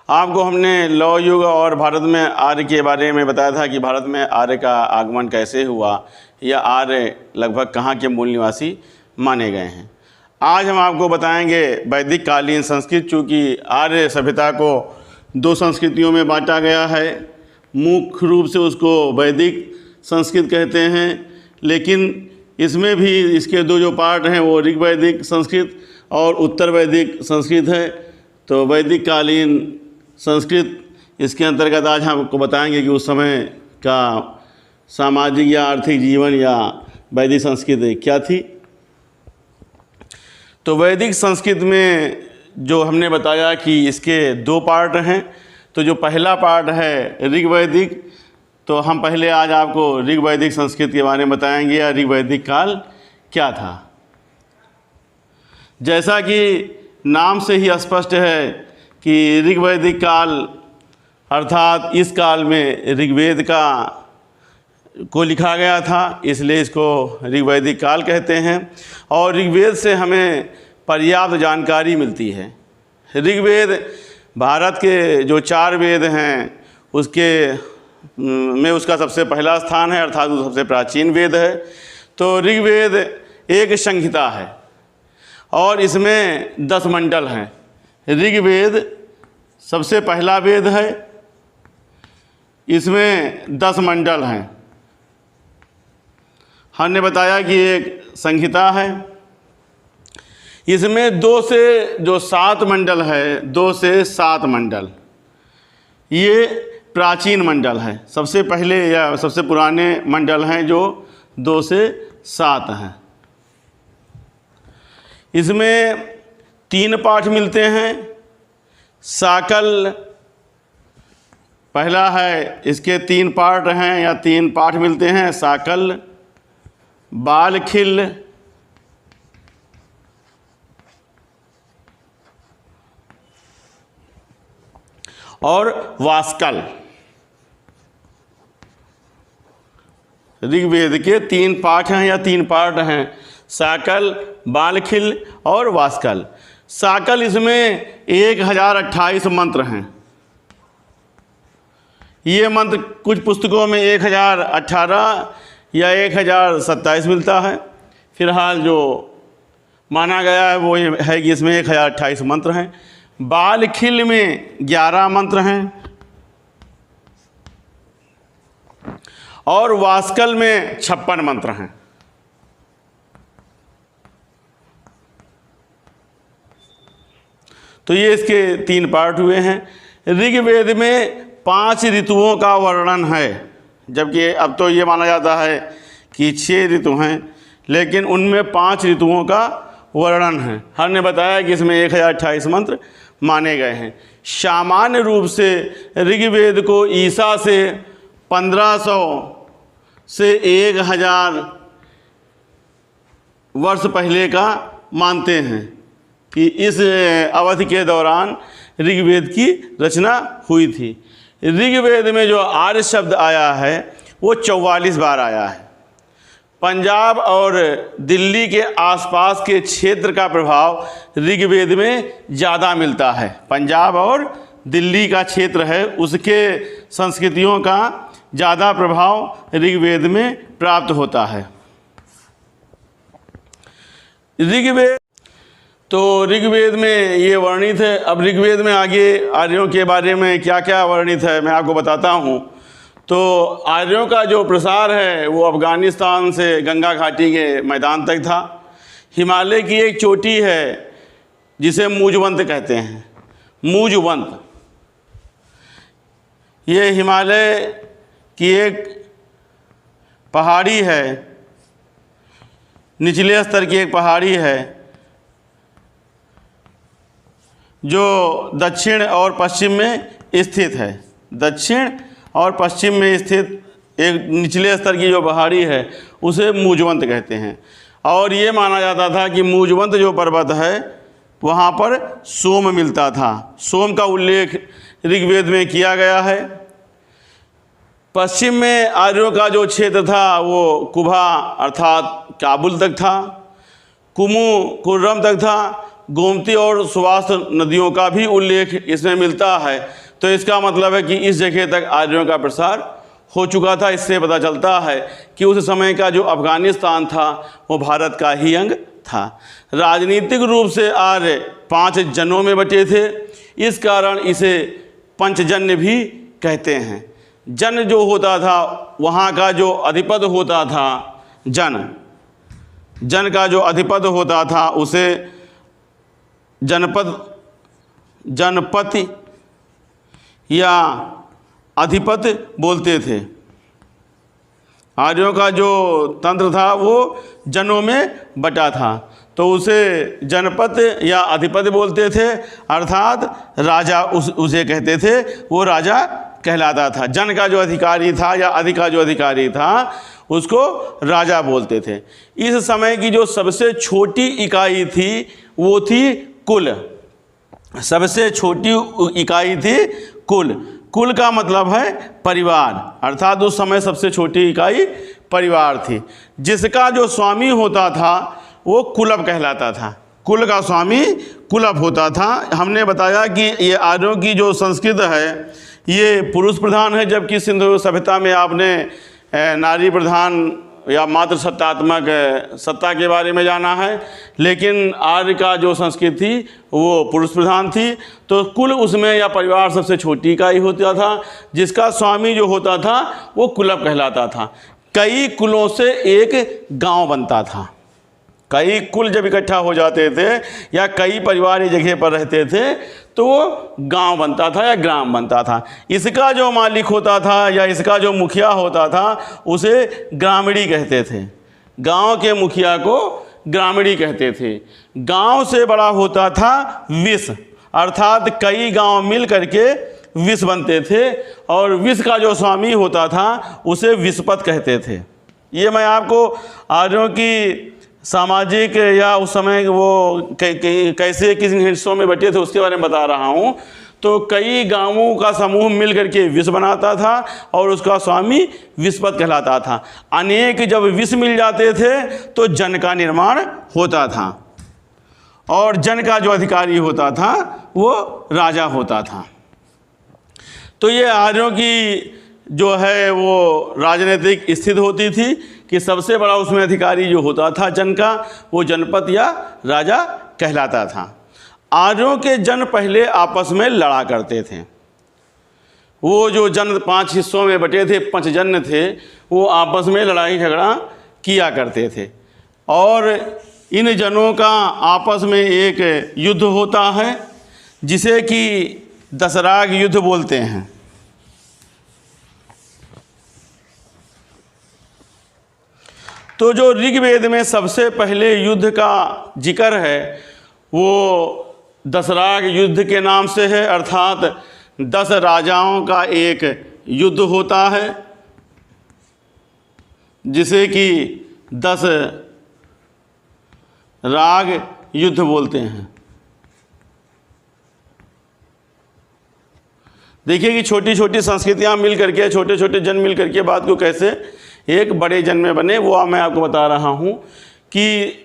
आपको हमने लौह युग और भारत में आर्य के बारे में बताया था कि भारत में आर्य का आगमन कैसे हुआ या आर्य लगभग कहाँ के मूल निवासी माने गए हैं। आज हम आपको बताएंगे वैदिक कालीन संस्कृत। चूँकि आर्य सभ्यता को दो संस्कृतियों में बांटा गया है, मुख्य रूप से उसको वैदिक संस्कृत कहते हैं, लेकिन इसमें भी इसके दो जो पार्ट हैं वो ऋग्वैदिक संस्कृत और उत्तर वैदिक संस्कृत है। तो वैदिक कालीन संस्कृत इसके अंतर्गत आज हम आपको बताएंगे कि उस समय का सामाजिक या आर्थिक जीवन या वैदिक संस्कृति क्या थी। तो वैदिक संस्कृत में जो हमने बताया कि इसके दो पार्ट हैं। तो जो पहला पार्ट है ऋग्वैदिक, तो हम पहले आज आपको ऋग्वैदिक संस्कृत के बारे में बताएंगे या ऋग्वैदिक काल क्या था। जैसा कि नाम से ही स्पष्ट है कि ऋग्वैदिक काल अर्थात इस काल में ऋग्वेद को लिखा गया था, इसलिए इसको ऋग्वैदिक काल कहते हैं। और ऋग्वेद से हमें पर्याप्त जानकारी मिलती है। ऋग्वेद भारत के जो 4 वेद हैं में उसका सबसे पहला स्थान है, अर्थात वो सबसे प्राचीन वेद है। तो ऋग्वेद एक संहिता है और इसमें 10 मंडल हैं। ऋग्वेद सबसे पहला वेद है, इसमें 10 मंडल हैं। हमने बताया कि एक संहिता है, इसमें 2 से जो 7 मंडल है, 2 से 7 मंडल ये प्राचीन मंडल है। सबसे पहले या सबसे पुराने मंडल हैं जो 2 से 7 हैं। इसमें 3 पाठ मिलते हैं। साकल पहला है, इसके 3 पार्ट हैं या 3 पाठ मिलते हैं। साकल, बालखिल और वास्कल। ऋग्वेद के 3 पाठ हैं या 3 पार्ट हैं, साकल, बालखिल और वास्कल। साकल इसमें 1028 मंत्र हैं। ये मंत्र कुछ पुस्तकों में 1018 या 1027 मिलता है। फिलहाल जो माना गया है वो ये है कि इसमें 1028 मंत्र हैं। बालखिल में 11 मंत्र हैं और वास्कल में 56 मंत्र हैं। तो ये इसके 3 पार्ट हुए हैं। ऋग्वेद में 5 ऋतुओं का वर्णन है, जबकि अब तो ये माना जाता है कि 6 ऋतु हैं, लेकिन उनमें 5 ऋतुओं का वर्णन है। हमने बताया कि इसमें 1028 मंत्र माने गए हैं। सामान्य रूप से ऋग्वेद को ईसा से 1500 से 1000 वर्ष पहले का मानते हैं कि इस अवधि के दौरान ऋग्वेद की रचना हुई थी। ऋग्वेद में जो आर्य शब्द आया है वो 44 बार आया है। पंजाब और दिल्ली के आसपास के क्षेत्र का प्रभाव ऋग्वेद में ज़्यादा मिलता है। पंजाब और दिल्ली का क्षेत्र है, उसके संस्कृतियों का ज़्यादा प्रभाव ऋग्वेद में प्राप्त होता है। ऋग्वेद में ये वर्णित है। अब ऋग्वेद में आगे आर्यों के बारे में क्या क्या वर्णित है मैं आपको बताता हूँ। तो आर्यों का जो प्रसार है वो अफ़गानिस्तान से गंगा घाटी के मैदान तक था। हिमालय की एक चोटी है जिसे मूजवंत कहते हैं। मूजवंत ये हिमालय की एक पहाड़ी है, निचले स्तर की एक पहाड़ी है जो दक्षिण और पश्चिम में स्थित है। दक्षिण और पश्चिम में स्थित एक निचले स्तर की जो पहाड़ी है उसे मूजवंत कहते हैं। और ये माना जाता था कि मूजवंत जो पर्वत है वहाँ पर सोम मिलता था। सोम का उल्लेख ऋग्वेद में किया गया है। पश्चिम में आर्यों का जो क्षेत्र था वो कुभा अर्थात काबुल तक था, कुमु कुर्रम तक था गोमती और सुवास नदियों का भी उल्लेख इसमें मिलता है। तो इसका मतलब है कि इस जगह तक आर्यों का प्रसार हो चुका था। इससे पता चलता है कि उस समय का जो अफगानिस्तान था वो भारत का ही अंग था। राजनीतिक रूप से आर्य 5 जनों में बटे थे, इस कारण इसे पंचजन्य भी कहते हैं। जन जो होता था, वहाँ का जो अधिपति होता था, जन का जो अधिपति होता था उसे जनपति या अधिपति बोलते थे। आर्यों का जो तंत्र था वो जनों में बटा था, तो उसे जनपति या अधिपति बोलते थे, अर्थात राजा उसे कहते थे, वो राजा कहलाता था। जन का जो अधिकारी था या अधि का जो अधिकारी था उसको राजा बोलते थे। इस समय की जो सबसे छोटी इकाई थी वो थी कुल। सबसे छोटी इकाई थी कुल। कुल का मतलब है परिवार, अर्थात उस समय सबसे छोटी इकाई परिवार थी। जिसका जो स्वामी होता था वो कुलप कहलाता था। कुल का स्वामी कुलप होता था। हमने बताया कि ये आर्यों की जो संस्कृत है ये पुरुष प्रधान है, जबकि सिंधु सभ्यता में आपने नारी प्रधान या मातृ सत्तात्मक सत्ता के बारे में जाना है। लेकिन आर्य का जो संस्कृति थी वो पुरुष प्रधान थी। तो कुल उसमें या परिवार सबसे छोटी इकाई होता था, जिसका स्वामी जो होता था वो कुलप कहलाता था। कई कुलों से एक गांव बनता था। कई कुल जब इकट्ठा हो जाते थे या कई परिवार एक जगह पर रहते थे तो वो गांव बनता था या ग्राम बनता था। इसका जो मालिक होता था या इसका जो मुखिया होता था उसे ग्रामीणी कहते थे। गांव के मुखिया को ग्रामीणी कहते थे। गांव से बड़ा होता था विस, अर्थात कई गांव मिल करके विस बनते थे, और विस का जो स्वामी होता था उसे विस्पत कहते थे। ये मैं आपको आर्यों की सामाजिक या उस समय वो कैसे किस हिस्सों में बटे थे उसके बारे में बता रहा हूँ। तो कई गांवों का समूह मिल करके विस बनाता था और उसका स्वामी विस्पत कहलाता था। अनेक जब विस मिल जाते थे तो जन का निर्माण होता था, और जन का जो अधिकारी होता था वो राजा होता था। तो ये आर्यों की जो है वो राजनीतिक स्थिति होती थी कि सबसे बड़ा उसमें अधिकारी जो होता था जन का, वो जनपद या राजा कहलाता था। आर्यों के जन पहले आपस में लड़ा करते थे। वो जो जन 5 हिस्सों में बटे थे, पंचजन्य थे, वो आपस में लड़ाई झगड़ा किया करते थे। और इन जनों का आपस में एक युद्ध होता है जिसे कि दशराग युद्ध बोलते हैं। तो जो ऋग्वेद में सबसे पहले युद्ध का जिक्र है वो दशराग युद्ध के नाम से है, अर्थात 10 राजाओं का एक युद्ध होता है जिसे कि 10 राग युद्ध बोलते हैं। देखिए कि छोटी छोटी संस्कृतियां मिल करके, छोटे छोटे जन मिल करके बात को कैसे एक बड़े जन में बने, वो मैं आपको बता रहा हूँ कि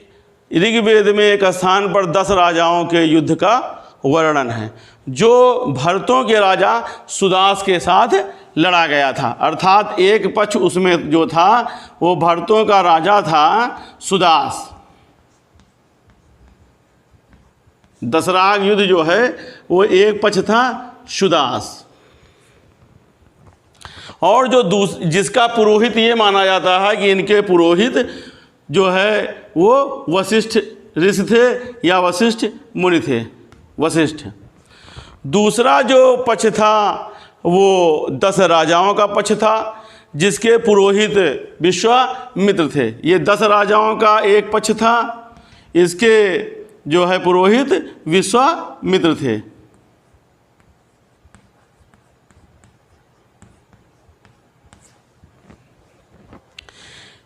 ऋग्वेद में एक स्थान पर 10 राजाओं के युद्ध का वर्णन है, जो भरतों के राजा सुदास के साथ लड़ा गया था। अर्थात एक पक्ष उसमें जो था वो भरतों का राजा था सुदास। दशराग युद्ध जो है वो एक पक्ष था सुदास, और जो जिसका पुरोहित ये माना जाता है कि इनके पुरोहित जो है वो वशिष्ठ ऋषि थे या वशिष्ठ मुनि थे, वशिष्ठ। दूसरा जो पक्ष था वो 10 राजाओं का पक्ष था जिसके पुरोहित विश्वामित्र थे। ये 10 राजाओं का एक पक्ष था, इसके जो है पुरोहित विश्वामित्र थे।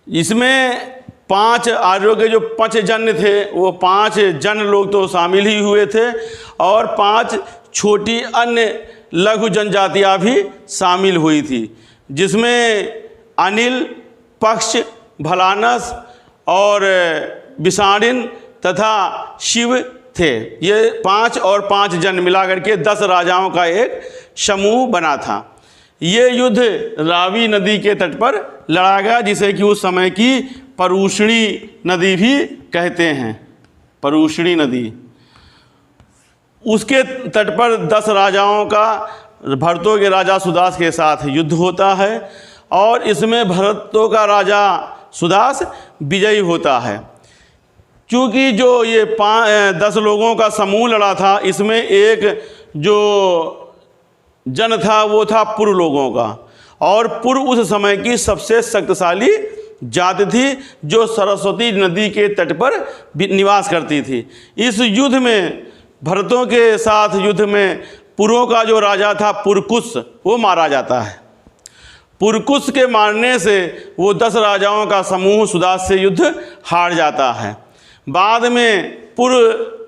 इसमें 5 आर्यों के जो पंचजन्य थे वो 5 जन लोग तो शामिल ही हुए थे, और 5 छोटी अन्य लघु जनजातियाँ भी शामिल हुई थी, जिसमें अनिल, पक्ष, भलानस और विषाणिन तथा शिव थे। ये 5 और 5 जन मिलाकर के 10 राजाओं का एक समूह बना था। ये युद्ध रावी नदी के तट पर लड़ा गया, जिसे कि उस समय की परुष्णी नदी भी कहते हैं। परुष्णी नदी, उसके तट पर 10 राजाओं का भरतों के राजा सुदास के साथ युद्ध होता है और इसमें भरतों का राजा सुदास विजयी होता है। क्योंकि जो ये 10 लोगों का समूह लड़ा था, इसमें एक जो जन था वो था पुर लोगों का, और पुर उस समय की सबसे शक्तिशाली जाति थी जो सरस्वती नदी के तट पर निवास करती थी। इस युद्ध में, भरतों के साथ युद्ध में, पुरों का जो राजा था पुरकुश, वो मारा जाता है। पुरकुश के मारने से वो 10 राजाओं का समूह सुदास से युद्ध हार जाता है। बाद में पुर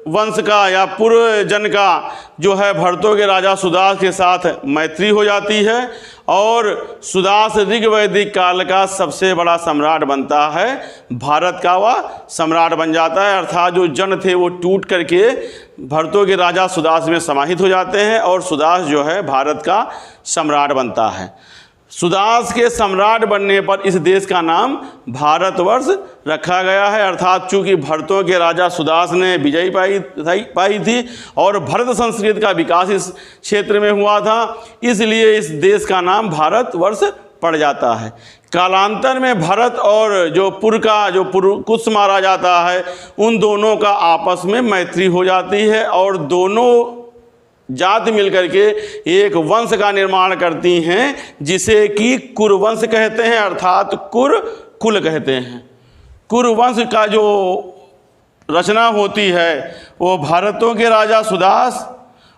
वंश का या पुर जन का जो है भरतों के राजा सुदास के साथ मैत्री हो जाती है और सुदास ऋग वैदिक काल का सबसे बड़ा सम्राट बनता है। भारत का वह सम्राट बन जाता है, अर्थात जो जन थे वो टूट करके भरतों के राजा सुदास में समाहित हो जाते हैं और सुदास जो है भारत का सम्राट बनता है। सुदास के सम्राट बनने पर इस देश का नाम भारतवर्ष रखा गया है, अर्थात चूँकि भरतों के राजा सुदास ने विजयी पाई थी और भरत संस्कृति का विकास इस क्षेत्र में हुआ था, इसलिए इस देश का नाम भारतवर्ष पड़ जाता है। कालांतर में भरत और जो पुरकुश मारा जाता है, उन दोनों का आपस में मैत्री हो जाती है और दोनों जाति मिलकर के एक वंश का निर्माण करती हैं, जिसे कि कुरवंश कहते हैं, अर्थात कुल कहते हैं। कुरवंश का जो रचना होती है वो भारतों के राजा सुदास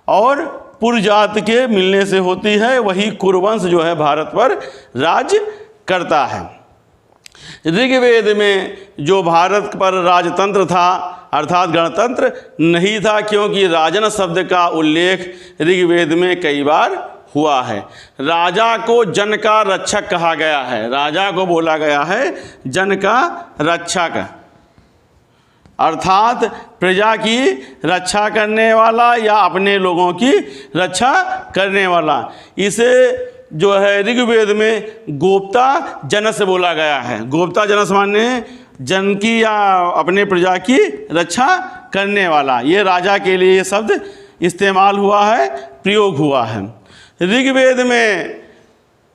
और पुर जाति के मिलने से होती है। वही कुरवंश जो है भारत पर राज करता है। ऋग्वेद में जो भारत पर राजतंत्र था अर्थात गणतंत्र नहीं था, क्योंकि राजन शब्द का उल्लेख ऋग्वेद में कई बार हुआ है। राजा को जन का रक्षक कहा गया है, राजा को बोला गया है जन का रक्षक, अर्थात प्रजा की रक्षा करने वाला या अपने लोगों की रक्षा करने वाला। इसे जो है ऋग्वेद में गोप्ता जनस बोला गया है। गोप्ता जनस माने जन की या अपने प्रजा की रक्षा करने वाला। ये राजा के लिए ये शब्द इस्तेमाल हुआ है, प्रयोग हुआ है। ऋग्वेद में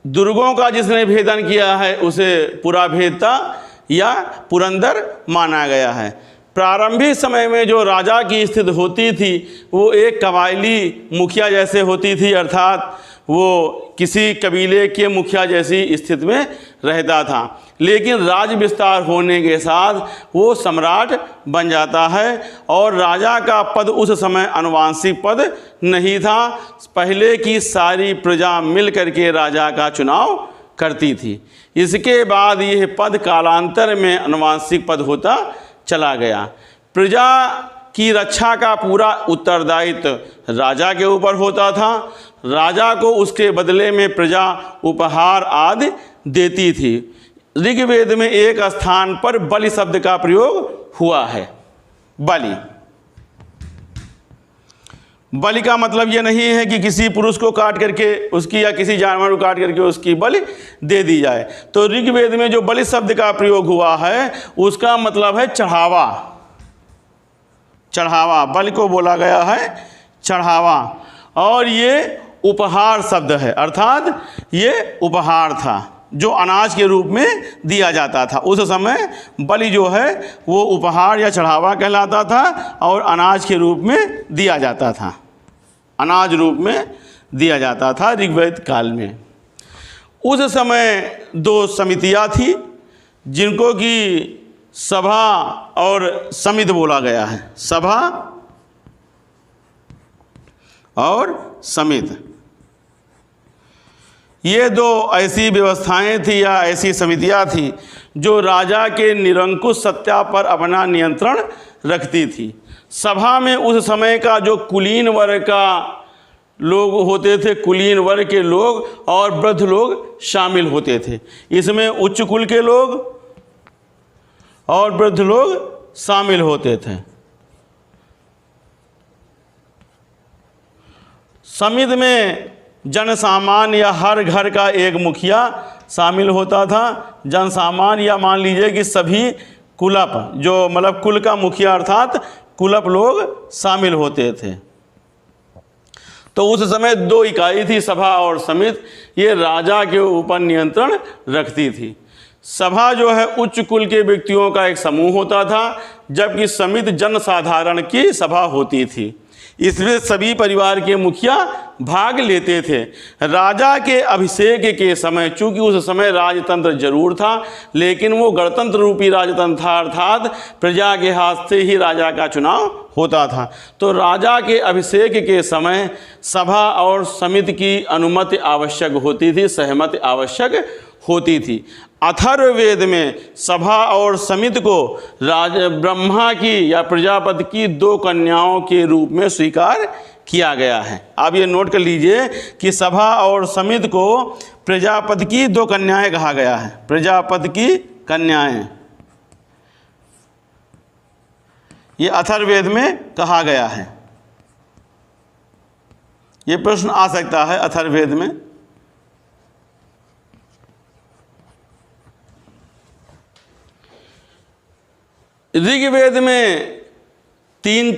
दुर्गों का जिसने भेदन किया है उसे पुराभेदता या पुरंदर माना गया है। प्रारंभिक समय में जो राजा की स्थिति होती थी वो एक कबायली मुखिया जैसे होती थी, अर्थात वो किसी कबीले के मुखिया जैसी स्थिति में रहता था, लेकिन राज विस्तार होने के साथ वो सम्राट बन जाता है और राजा का पद उस समय आनुवंशिक पद नहीं था। पहले की सारी प्रजा मिल करके राजा का चुनाव करती थी। इसके बाद यह पद कालांतर में आनुवंशिक पद होता चला गया। प्रजा की रक्षा का पूरा उत्तरदायित्व राजा के ऊपर होता था। राजा को उसके बदले में प्रजा उपहार आदि देती थी। ऋग्वेद में एक स्थान पर बलि शब्द का प्रयोग हुआ है। बलि का मतलब ये नहीं है कि किसी पुरुष को काट करके उसकी या किसी जानवर को काट करके उसकी बलि दे दी जाए। तो ऋग्वेद में जो बलि शब्द का प्रयोग हुआ है उसका मतलब है चढ़ावा। चढ़ावा, बलि को बोला गया है चढ़ावा, और ये उपहार शब्द है, अर्थात ये उपहार था जो अनाज के रूप में दिया जाता था। उस समय बलि जो है वो उपहार या चढ़ावा कहलाता था और अनाज के रूप में दिया जाता था, अनाज रूप में दिया जाता था ऋग्वेद काल में। उस समय 2 समितियाँ थी जिनको कि सभा और समिति बोला गया है। सभा और समिति, ये 2 ऐसी व्यवस्थाएं थी या ऐसी समितियां थी जो राजा के निरंकुश सत्ता पर अपना नियंत्रण रखती थी। सभा में उस समय का जो कुलीन वर्ग का लोग होते थे, कुलीन वर्ग के लोग और वृद्ध लोग शामिल होते थे। इसमें उच्च कुल के लोग और वृद्ध लोग शामिल होते थे। समिति में जन सामान्य या हर घर का एक मुखिया शामिल होता था। जन सामान्य या मान लीजिए कि सभी कुलप, जो मतलब कुल का मुखिया अर्थात कुलप लोग शामिल होते थे। तो उस समय 2 इकाई थी, सभा और समिति। ये राजा के ऊपर नियंत्रण रखती थी। सभा जो है उच्च कुल के व्यक्तियों का एक समूह होता था, जबकि समिति जनसाधारण की सभा होती थी। इसमें सभी परिवार के मुखिया भाग लेते थे। राजा के अभिषेक के समय, चूंकि उस समय राजतंत्र जरूर था, लेकिन वो गणतंत्र रूपी राजतंत्र था, अर्थात प्रजा के हाथ से ही राजा का चुनाव होता था। तो राजा के अभिषेक के समय सभा और समिति की अनुमति आवश्यक होती थी, सहमति आवश्यक होती थी। अथर्ववेद में सभा और समिति को ब्रह्मा की या प्रजापति की 2 कन्याओं के रूप में स्वीकार किया गया है। आप ये नोट कर लीजिए कि सभा और समिति को प्रजापति की 2 कन्याएं कहा गया है। प्रजापति की कन्याएं, ये अथर्ववेद में कहा गया है। ये प्रश्न आ सकता है अथर्ववेद में। ऋग्वेद में 3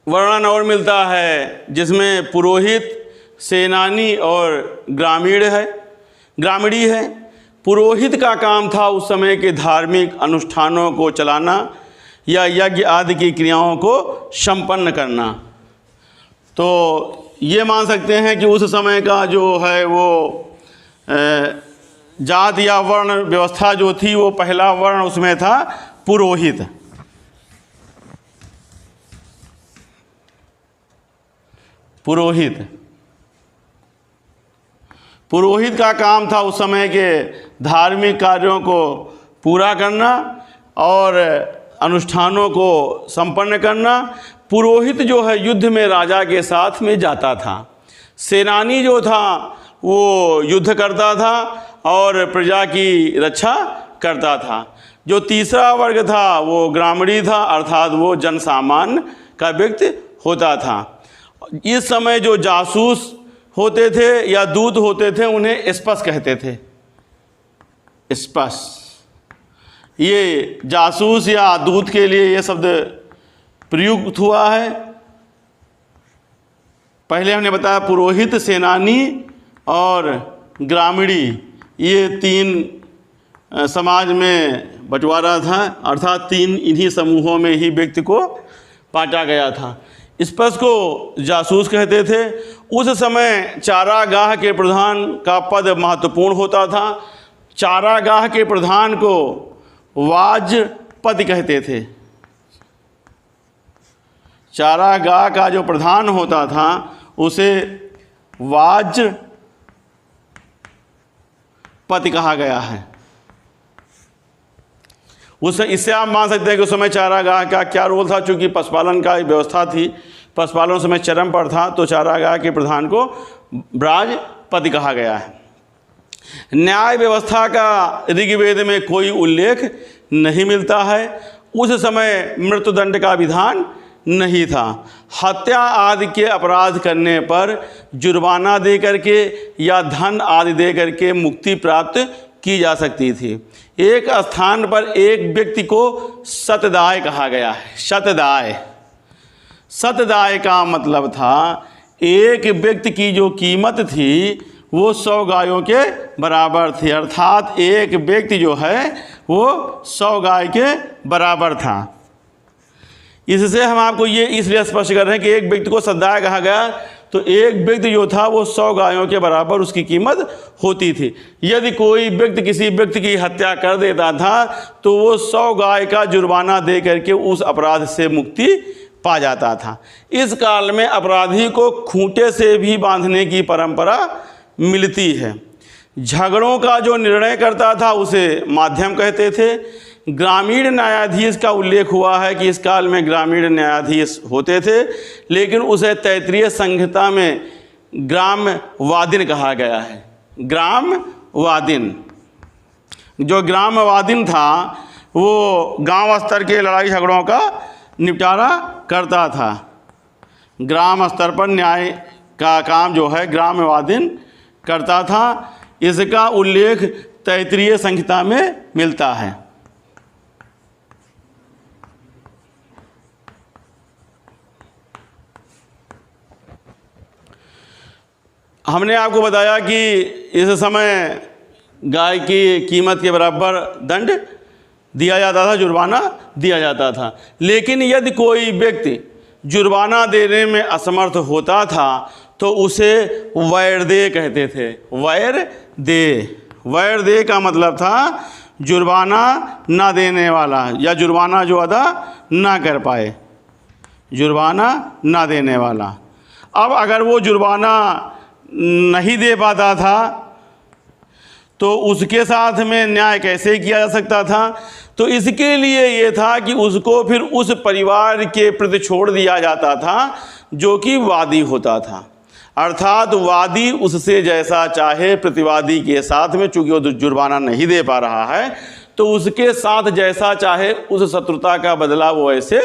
वर्णन और मिलता है, जिसमें पुरोहित, सेनानी और ग्रामीणी है। पुरोहित का काम था उस समय के धार्मिक अनुष्ठानों को चलाना या यज्ञ आदि की क्रियाओं को संपन्न करना। तो ये मान सकते हैं कि उस समय का जो है वो जात या वर्ण व्यवस्था जो थी, वो पहला वर्ण उसमें था पुरोहित। पुरोहित का काम था उस समय के धार्मिक कार्यों को पूरा करना और अनुष्ठानों को संपन्न करना। पुरोहित जो है युद्ध में राजा के साथ में जाता था। सेनानी जो था वो युद्ध करता था और प्रजा की रक्षा करता था। जो तीसरा वर्ग था वो ग्रामीणी था, अर्थात वो जनसामान्य का व्यक्ति होता था। इस समय जो जासूस होते थे या दूत होते थे, उन्हें स्पस कहते थे। स्पस, ये जासूस या दूत के लिए ये शब्द प्रयुक्त हुआ है। पहले हमने बताया पुरोहित, सेनानी और ग्रामीणी, ये 3 समाज में बंटवारा था, अर्थात 3 इन्हीं समूहों में ही व्यक्ति को बांटा गया था। स्पस को जासूस कहते थे। उस समय चारागाह के प्रधान का पद महत्वपूर्ण होता था। चारागाह के प्रधान को वाजपति कहते थे। चारागाह का जो प्रधान होता था उसे वाजपति कहा गया है। इससे आप मान सकते हैं कि उस समय चारागाह का क्या रोल था। चूंकि पशुपालन का व्यवस्था थी, पशुपालन उस समय चरम पर था, तो चारागाह के प्रधान को वाजपति कहा गया है। न्याय व्यवस्था का ऋग्वेद में कोई उल्लेख नहीं मिलता है। उस समय मृत्युदंड का विधान नहीं था। हत्या आदि के अपराध करने पर जुर्माना दे करके या धन आदि दे करके मुक्ति प्राप्त की जा सकती थी। एक स्थान पर एक व्यक्ति को शतदाय कहा गया है। शतदाय का मतलब था एक व्यक्ति की जो कीमत थी वो 100 गायों के बराबर थी, अर्थात एक व्यक्ति जो है वो 100 गाय के बराबर था। इससे हम आपको ये इसलिए स्पष्ट कर रहे हैं कि एक व्यक्ति को शतदाय कहा गया, तो एक व्यक्ति जो था वो 100 गायों के बराबर उसकी कीमत होती थी। यदि कोई व्यक्ति किसी व्यक्ति की हत्या कर देता था तो वो 100 गाय का जुर्माना दे करके उस अपराध से मुक्ति पा जाता था। इस काल में अपराधी को खूंटे से भी बांधने की परंपरा मिलती है। झगड़ों का जो निर्णय करता था उसे माध्यम कहते थे। ग्रामीण न्यायाधीश का उल्लेख हुआ है कि इस काल में ग्रामीण न्यायाधीश होते थे, लेकिन उसे तैत्तिरीय संहिता में ग्रामवादिन कहा गया है। ग्रामवादिन, जो ग्रामवादिन था वो गांव स्तर के लड़ाई झगड़ों का निपटारा करता था। ग्राम स्तर पर न्याय का काम जो है ग्राम्यवादीन करता था। इसका उल्लेख तैत्तिरीय संहिता में मिलता है। हमने आपको बताया कि इस समय गाय की कीमत के बराबर दंड दिया जाता था, जुर्माना दिया जाता था। लेकिन यदि कोई व्यक्ति जुर्माना देने में असमर्थ होता था तो उसे वैरदेय कहते थे। वैरदेय का मतलब था जुर्माना ना देने वाला या जुर्माना जो अदा ना कर पाए, जुर्माना ना देने वाला। अब अगर वो जुर्माना नहीं दे पाता था तो उसके साथ में न्याय कैसे किया जा सकता था? तो इसके लिए ये था कि उसको फिर उस परिवार के प्रति छोड़ दिया जाता था जो कि वादी होता था। अर्थात वादी उससे जैसा चाहे प्रतिवादी के साथ में, चूँकि वो जुर्माना नहीं दे पा रहा है तो उसके साथ जैसा चाहे उस शत्रुता का बदला वो ऐसे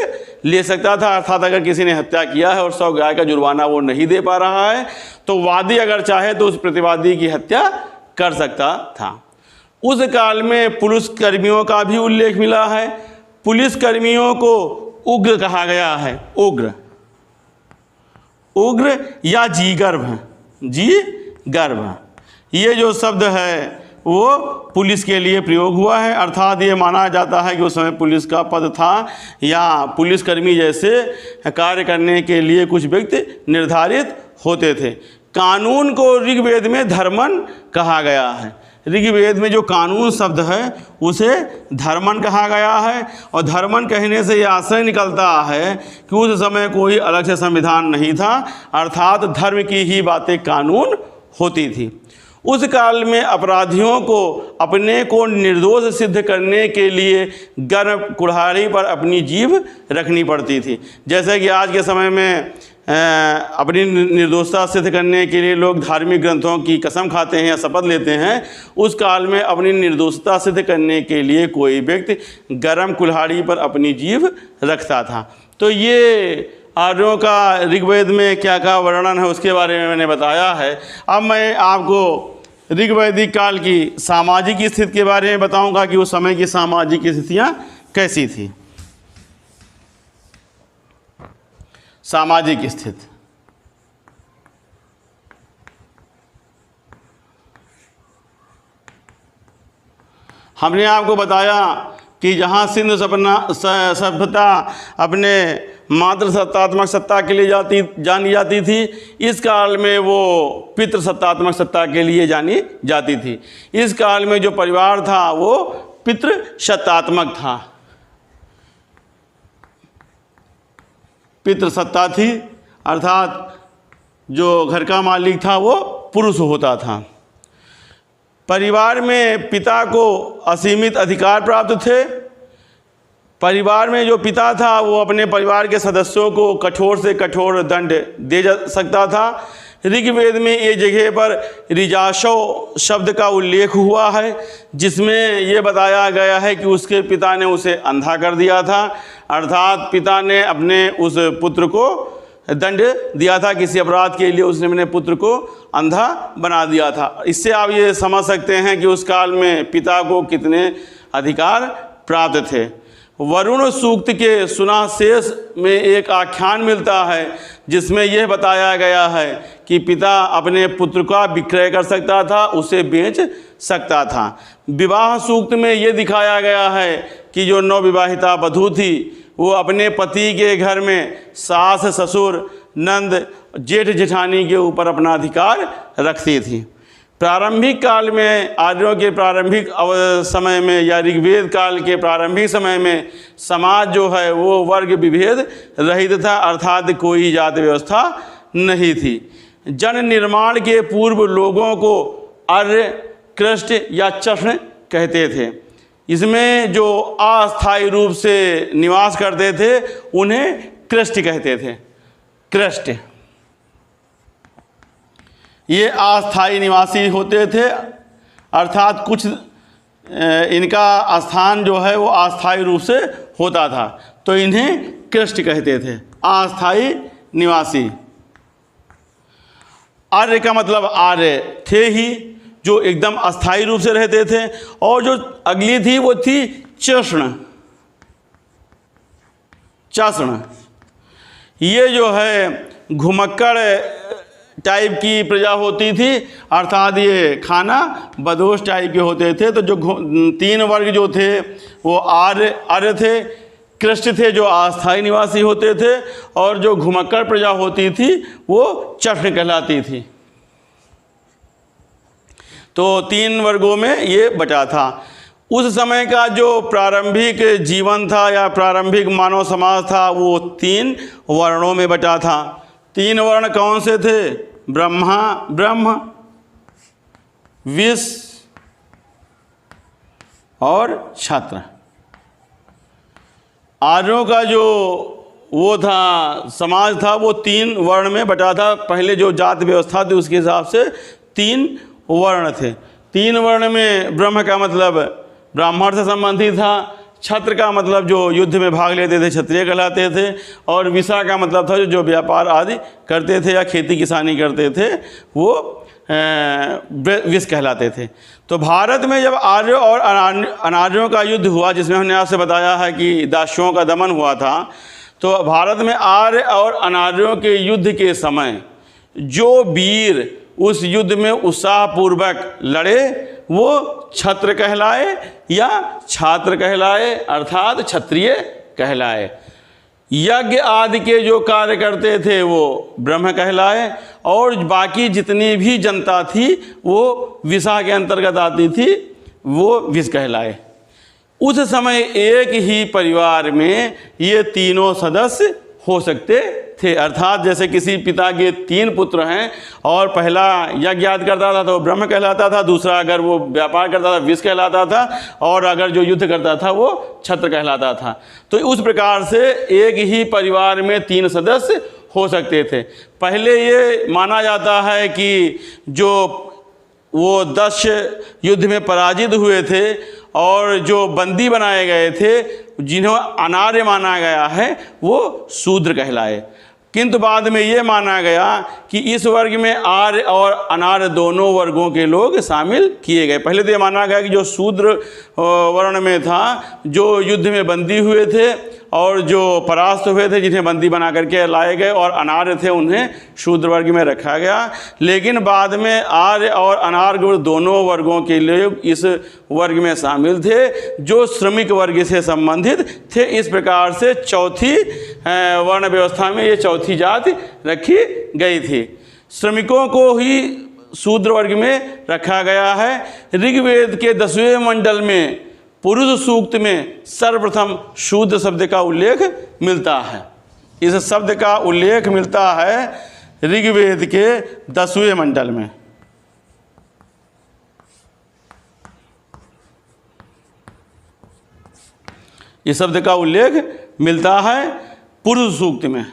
ले सकता था। अर्थात अगर किसी ने हत्या किया है और 100 गाय का जुर्माना वो नहीं दे पा रहा है तो वादी अगर चाहे तो उस प्रतिवादी की हत्या कर सकता था। उस काल में पुलिसकर्मियों का भी उल्लेख मिला है। पुलिसकर्मियों को उग्र कहा गया है। उग्र या जीगर्भ, ये जो शब्द है वो पुलिस के लिए प्रयोग हुआ है। अर्थात ये माना जाता है कि उस समय पुलिस का पद था या पुलिसकर्मी जैसे कार्य करने के लिए कुछ व्यक्ति निर्धारित होते थे। कानून को ऋग्वेद में धर्मन कहा गया है। ऋग्वेद में जो कानून शब्द है उसे धर्मन कहा गया है। और धर्मन कहने से यह आशय निकलता है कि उस समय कोई अलग से संविधान नहीं था, अर्थात धर्म की ही बातें कानून होती थी। उस काल में अपराधियों को अपने को निर्दोष सिद्ध करने के लिए गर्म कुल्हाड़ी पर अपनी जीभ रखनी पड़ती थी। जैसे कि आज के समय में अपनी निर्दोषता सिद्ध करने के लिए लोग धार्मिक ग्रंथों की कसम खाते हैं या शपथ लेते हैं, उस काल में अपनी निर्दोषता सिद्ध करने के लिए कोई व्यक्ति गर्म कुल्हाड़ी पर अपनी जीभ रखता था। तो ये आर्यों का ऋग्वेद में क्या क्या वर्णन है उसके बारे में मैंने बताया है। अब मैं आपको ऋग्वैदिक काल की सामाजिक स्थिति के बारे में बताऊंगा कि उस समय की सामाजिक स्थितियां कैसी थी। सामाजिक स्थिति, हमने आपको बताया कि जहाँ सिंधु सभ्यता अपने मातृ सत्तात्मक सत्ता के लिए जानी जाती थी, इस काल में वो पितृ सत्तात्मक सत्ता के लिए जानी जाती थी। इस काल में जो परिवार था वो पितृ सत्तात्मक था, पितृ सत्ता थी, अर्थात जो घर का मालिक था वो पुरुष होता था। परिवार में पिता को असीमित अधिकार प्राप्त थे। परिवार में जो पिता था वो अपने परिवार के सदस्यों को कठोर से कठोर दंड दे जा सकता था। ऋग्वेद में एक जगह पर ऋजाशव शब्द का उल्लेख हुआ है जिसमें ये बताया गया है कि उसके पिता ने उसे अंधा कर दिया था। अर्थात पिता ने अपने उस पुत्र को दंड दिया था, किसी अपराध के लिए उसने अपने पुत्र को अंधा बना दिया था। इससे आप ये समझ सकते हैं कि उस काल में पिता को कितने अधिकार प्राप्त थे। वरुण सूक्त के सुनाशेष में एक आख्यान मिलता है जिसमें यह बताया गया है कि पिता अपने पुत्र का विक्रय कर सकता था, उसे बेच सकता था। विवाह सूक्त में ये दिखाया गया है कि जो नवविवाहिता वधू थी वो अपने पति के घर में सास ससुर नंद जेठ जेठानी के ऊपर अपना अधिकार रखती थी। प्रारंभिक काल में, आर्यों के प्रारंभिक समय में या ऋग्वेद काल के प्रारंभिक समय में समाज जो है वो वर्ग विभेद रहित था, अर्थात कोई जाति व्यवस्था नहीं थी। जन निर्माण के पूर्व लोगों को आर्य, कृष्ट या चष्ण कहते थे। इसमें जो अस्थायी रूप से निवास करते थे उन्हें कृष्ट कहते थे। कृष्ट ये अस्थायी निवासी होते थे, अर्थात कुछ इनका स्थान जो है वो अस्थायी रूप से होता था तो इन्हें कृष्ट कहते थे। अस्थायी निवासी। आर्य का मतलब आर्य थे ही, जो एकदम अस्थायी रूप से रहते थे। और जो अगली थी वो थी चषण। चाषण ये जो है घुमक्कड़ टाइप की प्रजा होती थी, अर्थात ये खाना बदोश टाइप के होते थे। तो जो 3 वर्ग जो थे वो आर्य थे, कृष्ण थे जो अस्थायी निवासी होते थे, और जो घुमक्कड़ प्रजा होती थी वो चष्ण कहलाती थी। तो 3 वर्गों में ये बटा था। उस समय का जो प्रारंभिक जीवन था या प्रारंभिक मानव समाज था वो 3 वर्णों में बटा था। 3 वर्ण कौन से थे? ब्रह्म, विश्व और क्षत्र। आर्यों का जो वो था समाज था वो 3 वर्ण में बटा था। पहले जो जाति व्यवस्था थी उसके हिसाब से 3 वर्ण थे। 3 वर्ण में ब्रह्म का मतलब ब्राह्मण से संबंधित था, क्षत्र का मतलब जो युद्ध में भाग लेते थे क्षत्रिय कहलाते थे, और विषा का मतलब था जो व्यापार आदि करते थे या खेती किसानी करते थे वो विष कहलाते थे। तो भारत में जब आर्यों और अनार्यों का युद्ध हुआ, जिसमें हमने आपसे बताया है कि दासियों का दमन हुआ था, तो भारत में आर्य और अनार्यों के युद्ध के समय जो वीर उस युद्ध में उत्साहपूर्वक लड़े वो क्षत्र कहलाए या छात्र कहलाए, अर्थात क्षत्रिय कहलाए। यज्ञ आदि के जो कार्य करते थे वो ब्रह्म कहलाए, और बाकी जितनी भी जनता थी वो विषा के अंतर्गत आती थी, वो विष कहलाए। उस समय एक ही परिवार में ये तीनों सदस्य हो सकते थे, अर्थात जैसे किसी पिता के 3 पुत्र हैं और पहला यज्ञ आदि करता था तो वो ब्रह्म कहलाता था, दूसरा अगर वो व्यापार करता था विष कहलाता था, और अगर जो युद्ध करता था वो क्षत्र कहलाता था। तो उस प्रकार से एक ही परिवार में 3 सदस्य हो सकते थे। पहले ये माना जाता है कि जो वो 10 युद्ध में पराजित हुए थे और जो बंदी बनाए गए थे, जिन्हें अनार्य माना गया है, वो शूद्र कहलाए। किंतु बाद में ये माना गया कि इस वर्ग में आर्य और अनार्य दोनों वर्गों के लोग शामिल किए गए। पहले तो ये माना गया कि जो शूद्र वर्ण में था, जो युद्ध में बंदी हुए थे और जो परास्त हुए थे, जिन्हें बंदी बना करके लाए गए, और अनार्य थे उन्हें शूद्र वर्ग में रखा गया। लेकिन बाद में आर्य और अनार्य दोनों वर्गों के लोग इस वर्ग में शामिल थे जो श्रमिक वर्ग से संबंधित थे। इस प्रकार से चौथी वर्ण व्यवस्था में ये चौथी जाति रखी गई थी। श्रमिकों को ही शूद्र वर्ग में रखा गया है। ऋग्वेद के 10वें मंडल में पुरुष सूक्त में सर्वप्रथम शूद्र शब्द का उल्लेख मिलता है। इस शब्द का उल्लेख मिलता है ऋग्वेद के 10वें मंडल में। इस शब्द का उल्लेख मिलता है पुरुष सूक्त में।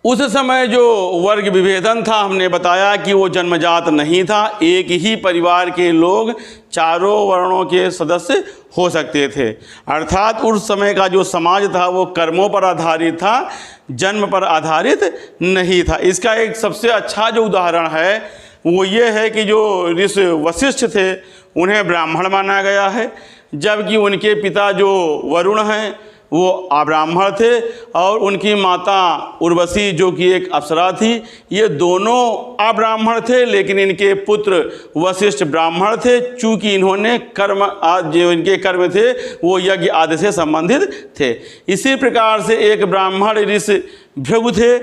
उस समय जो वर्ग विभेदन था, हमने बताया कि वो जन्मजात नहीं था। एक ही परिवार के लोग चारों वर्णों के सदस्य हो सकते थे, अर्थात उस समय का जो समाज था वो कर्मों पर आधारित था, जन्म पर आधारित नहीं था। इसका एक सबसे अच्छा जो उदाहरण है वो ये है कि जो ऋषि वशिष्ठ थे उन्हें ब्राह्मण माना गया है, जबकि उनके पिता जो वरुण हैं वो अब्राह्मण थे, और उनकी माता उर्वशी जो कि एक अप्सरा थी। ये दोनों अब्राह्मण थे, लेकिन इनके पुत्र वशिष्ठ ब्राह्मण थे, चूँकि इन्होंने कर्म जो इनके कर्म थे वो यज्ञ आदि से संबंधित थे। इसी प्रकार से एक ब्राह्मण ऋषि भृगु थे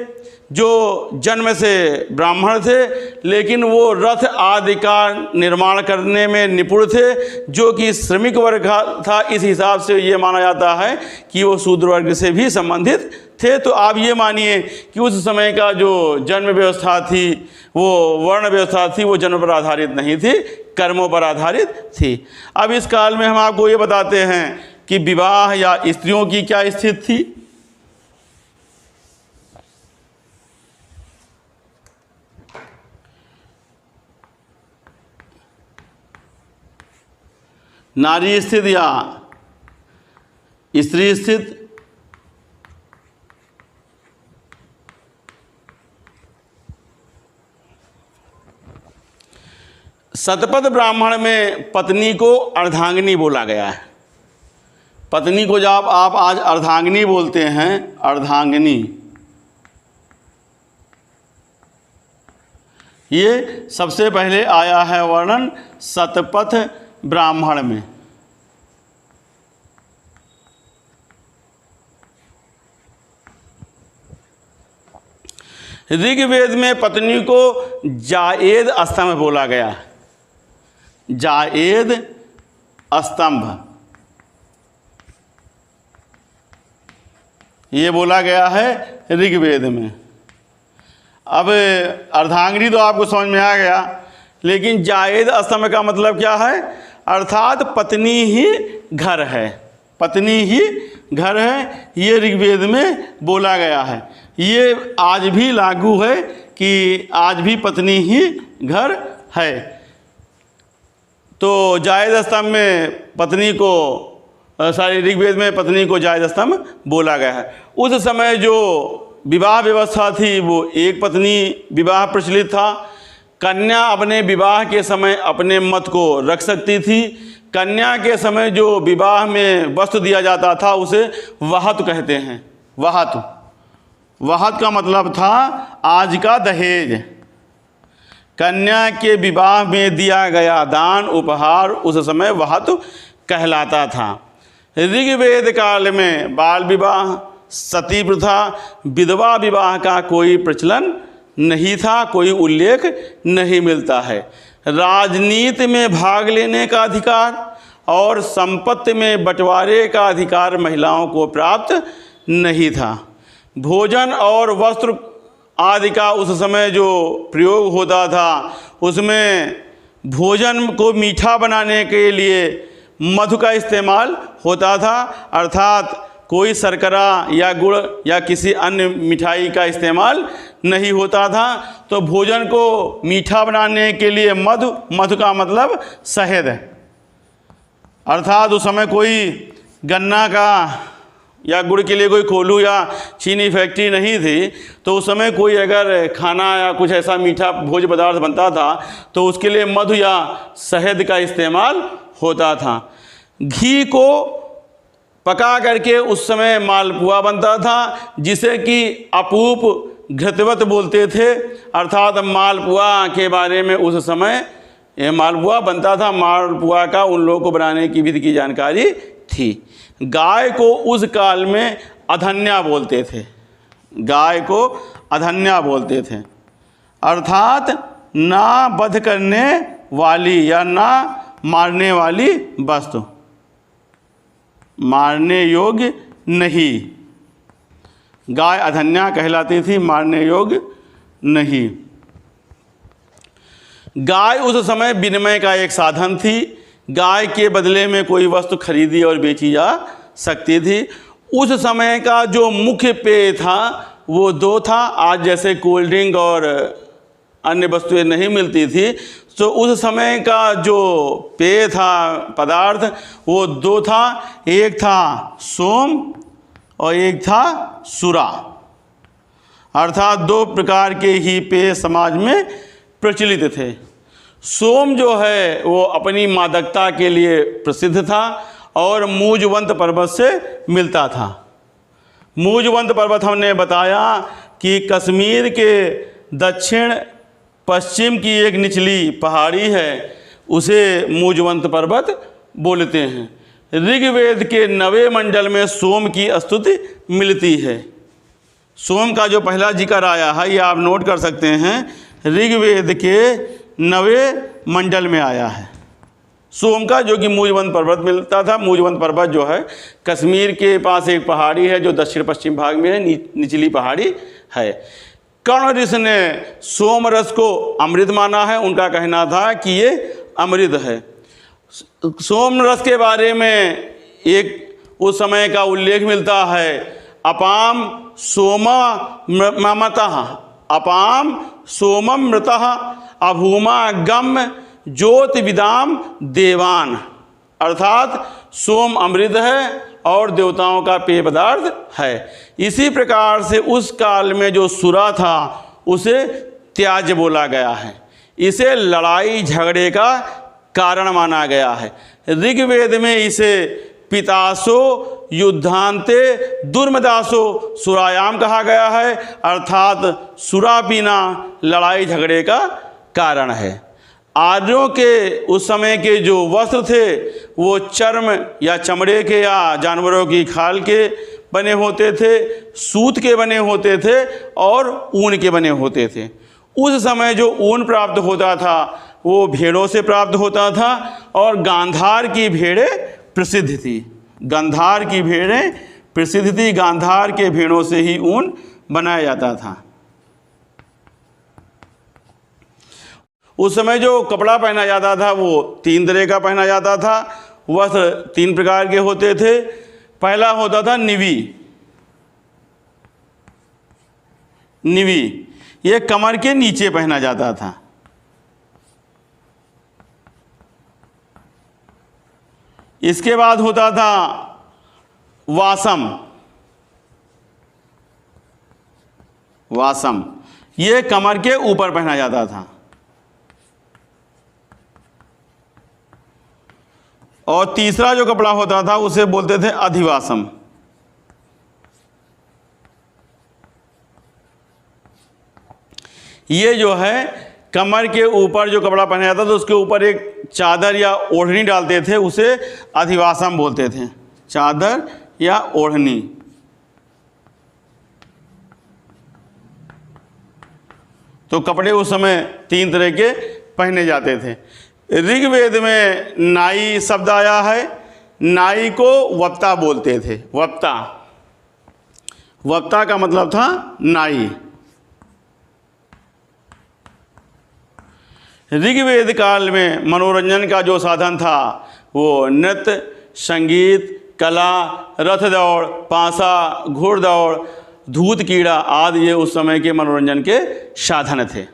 जो जन्म से ब्राह्मण थे, लेकिन वो रथ आदि का निर्माण करने में निपुण थे, जो कि श्रमिक वर्ग था। इस हिसाब से ये माना जाता है कि वो शूद्र वर्ग से भी संबंधित थे। तो आप ये मानिए कि उस समय का जो जन्म व्यवस्था थी, वो वर्ण व्यवस्था थी, वो जन्म पर आधारित नहीं थी, कर्मों पर आधारित थी। अब इस काल में हम आपको ये बताते हैं कि विवाह या स्त्रियों की क्या स्थिति थी। नारी स्थित या स्त्री स्थित, शतपथ ब्राह्मण में पत्नी को अर्धांगिनी बोला गया है। पत्नी को जब आप आज अर्धांगिनी बोलते हैं, अर्धांगिनी, ये सबसे पहले आया है वर्णन शतपथ ब्राह्मण में। ऋग्वेद में पत्नी को जाएद स्तंभ बोला गया है। जाएद स्तंभ ये बोला गया है ऋग्वेद में। अब अर्धांगिनी तो आपको समझ में आ गया, लेकिन जाएद स्तंभ का मतलब क्या है? अर्थात पत्नी ही घर है, पत्नी ही घर है, ये ऋग्वेद में बोला गया है। ये आज भी लागू है कि आज भी पत्नी ही घर है। तो जायद स्तंभ में पत्नी को, सारी ऋग्वेद में पत्नी को जायद स्तंभ बोला गया है। उस समय जो विवाह व्यवस्था थी वो एक पत्नी विवाह प्रचलित था। कन्या अपने विवाह के समय अपने मत को रख सकती थी। कन्या के समय जो विवाह में वस्त्र दिया जाता था उसे वहत कहते हैं। वहत, वहत का मतलब था आज का दहेज। कन्या के विवाह में दिया गया दान उपहार उस समय वहत कहलाता था। ऋग्वेद काल में बाल विवाह, सती प्रथा, विधवा विवाह का कोई प्रचलन नहीं था, कोई उल्लेख नहीं मिलता है। राजनीति में भाग लेने का अधिकार और संपत्ति में बंटवारे का अधिकार महिलाओं को प्राप्त नहीं था। भोजन और वस्त्र आदि का उस समय जो प्रयोग होता था उसमें भोजन को मीठा बनाने के लिए मधु का इस्तेमाल होता था, अर्थात कोई शर्करा या गुड़ या किसी अन्य मिठाई का इस्तेमाल नहीं होता था। तो भोजन को मीठा बनाने के लिए मधु, मधु का मतलब शहद है, अर्थात उस समय कोई गन्ना का या गुड़ के लिए कोई कोल्हू या चीनी फैक्ट्री नहीं थी। तो उस समय कोई अगर खाना या कुछ ऐसा मीठा भोज्य पदार्थ बनता था तो उसके लिए मधु या शहद का इस्तेमाल होता था। घी को पका करके उस समय मालपुआ बनता था, जिसे कि अपूप घृतवत बोलते थे, अर्थात मालपुआ के बारे में उस समय ये मालपुआ बनता था। मालपुआ का उन लोगों को बनाने की विधि की जानकारी थी। गाय को उस काल में अधन्या बोलते थे, गाय को अधन्या बोलते थे, अर्थात ना वध करने वाली या ना मारने वाली वस्तु, मारने योग्य नहीं। गाय अधन्या कहलाती थी, मारने योग्य नहीं। गाय उस समय विनिमय का एक साधन थी। गाय के बदले में कोई वस्तु खरीदी और बेची जा सकती थी। उस समय का जो मुख्य पेय था वो दो था। आज जैसे कोल्ड ड्रिंक और अन्य वस्तुएं नहीं मिलती थी, तो उस समय का जो पेय था, पदार्थ, वो दो था। एक था सोम और एक था सुरा, अर्थात दो प्रकार के ही पेय समाज में प्रचलित थे। सोम जो है वो अपनी मादकता के लिए प्रसिद्ध था और मूजवंत पर्वत से मिलता था। मूजवंत पर्वत हमने बताया कि कश्मीर के दक्षिण पश्चिम की एक निचली पहाड़ी है, उसे मूजवंत पर्वत बोलते हैं। ऋग्वेद के 9वें मंडल में सोम की स्तुति मिलती है। सोम का जो पहला जिक्र आया है ये आप नोट कर सकते हैं, ऋग्वेद के 9वें मंडल में आया है सोम का, जो कि मूजवंत पर्वत मिलता था। मूजवंत पर्वत जो है कश्मीर के पास एक पहाड़ी है जो दक्षिण पश्चिम भाग में है, निचली पहाड़ी है। कर्ण ऋषि ने सोम रस को अमृत माना है। उनका कहना था कि ये अमृत है। सोम रस के बारे में एक उस समय का उल्लेख मिलता है, अपाम सोमा ममतः, अपाम सोमम मृतः अभूमा गम ज्योतिविदाम देवान, अर्थात सोम अमृत है और देवताओं का पेय पदार्थ है। इसी प्रकार से उस काल में जो सुरा था उसे त्याज्य बोला गया है, इसे लड़ाई झगड़े का कारण माना गया है। ऋग्वेद में इसे पितासो युद्धांते दुर्मदासो सुरायाम कहा गया है, अर्थात सुरा पीना लड़ाई झगड़े का कारण है। आर्यों के उस समय के जो वस्त्र थे वो चर्म या चमड़े के या जानवरों की खाल के बने होते थे, सूत के बने होते थे और ऊन के बने होते थे। उस समय जो ऊन प्राप्त होता था वो भेड़ों से प्राप्त होता था और गांधार की भेड़ें प्रसिद्ध थी। गांधार की भेड़ें प्रसिद्ध थी, गांधार के भेड़ों से ही ऊन बनाया जाता था। उस समय जो कपड़ा पहना जाता था वो 3 तरह का पहना जाता था। वस्त्र 3 प्रकार के होते थे। पहला होता था निवी। निवी ये कमर के नीचे पहना जाता था। इसके बाद होता था वासम। वासम ये कमर के ऊपर पहना जाता था। और तीसरा जो कपड़ा होता था उसे बोलते थे अधिवासम। ये जो है कमर के ऊपर जो कपड़ा पहना जाता था उसके ऊपर एक चादर या ओढ़नी डालते थे, उसे अधिवासम बोलते थे। चादर या ओढ़नी। तो कपड़े उस समय 3 तरह के पहने जाते थे। ऋग्वेद में नाई शब्द आया है। नाई को वक्ता बोलते थे। वक्ता, वक्ता का मतलब था नाई। ऋग्वेद काल में मनोरंजन का जो साधन था वो नृत्य, संगीत, कला, रथ दौड़, पासा, घोड़दौड़, धूत कीड़ा आदि ये उस समय के मनोरंजन के साधन थे।